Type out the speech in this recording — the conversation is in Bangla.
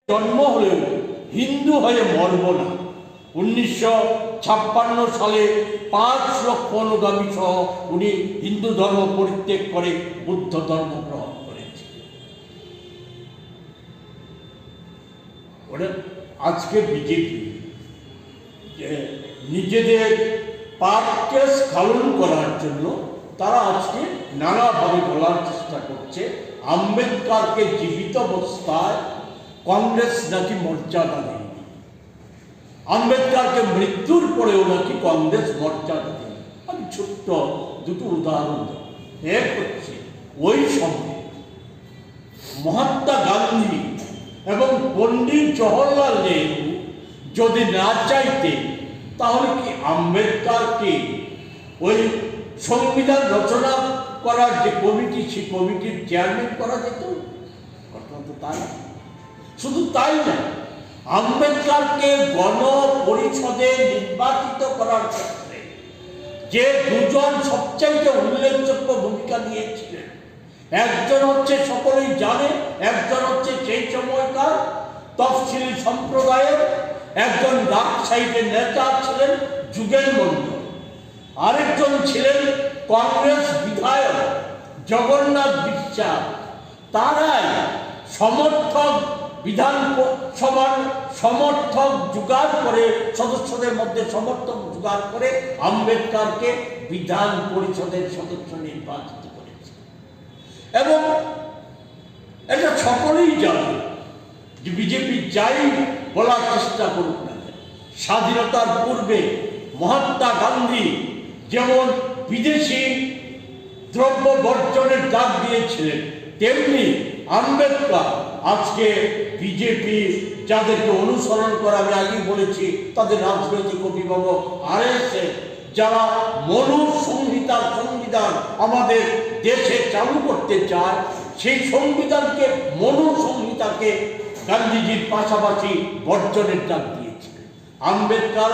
জন্ম হলেও হিন্দু হয়ে মরব না। 1956 সালে 5 লক্ষ অনুগামী সহ উনি হিন্দু ধর্ম পরিত্যাগ করে বুদ্ধ ধর্ম গ্রহণ করেছিলেন। আজকে বিজেপি নিজেদের পাপকে স্খলন করার জন্য তারা আজকে নানাভাবে বলার চেষ্টা করছে আম্বেদকরকে জীবিত অবস্থায় কংগ্রেস নাকি মর্যাদা দেয়নি, আম্বেদকরকে মৃত্যুর পরেও নাকি কংগ্রেস মর্যাদা দেয়নি। আমি ছোট্ট দুটো উদাহরণ দেব। এক হচ্ছে ওই সময় মহাত্মা গান্ধী এবং পণ্ডিত জওহরলাল নেহরু যদি না চাইতেন তাহলে কি আম্বেদকরকে ওই সংবিধান রচনা করার যে কমিটি, সেই কমিটির চেয়ারম্যান করা যেত? ঘটনা তো তাই। শুধু তাই না, আম্বেদকরকে গণপরিষদে নির্বাচিত করার ক্ষেত্রে যে দুজন সবচাইতে উল্লেখযোগ্য ভূমিকা নিয়েছিলেন, একজন হচ্ছে সকলেই জানে, একজন হচ্ছে সেই সময়কার তফসিলি সম্প্রদায়ের একজন ডাক সাইডের নেতা ছিলেন যুগেন মন্ডল, আরেকজন ছিলেন কংগ্রেস বিধায়ক জগন্নাথ বিশ্বাস। তারাই সমর্থক বিধানসভার সমর্থক জোগাড় করে, সদস্যদের মধ্যে সমর্থক জোগাড় করে আম্বেদকরকে বিধান পরিষদের সদস্য নির্বাচিত করেছে। এবং এটা সকলেই জানে যে বিজেপি যাই বলার চেষ্টা করুক না, স্বাধীনতার পূর্বে মহাত্মা গান্ধী যেমন বিদেশি দ্রব্য বর্জনের ডাক দিয়েছিলেন, তেমনি আম্বেদকর আজকে বিজেপি যাদেরকে অনুসরণ করে, আমি আগেই বলেছি, তাদের রাজনৈতিক অভিভাবক RSS যারা মনুসংহিতার সংবিধান আমাদের দেশে চালু করতে চায়, সেই সংবিধানকে, মনুসংহিতাকে গান্ধীজির পাশাপাশি বর্জনের ডাক দিয়েছিলেন। আম্বেদকর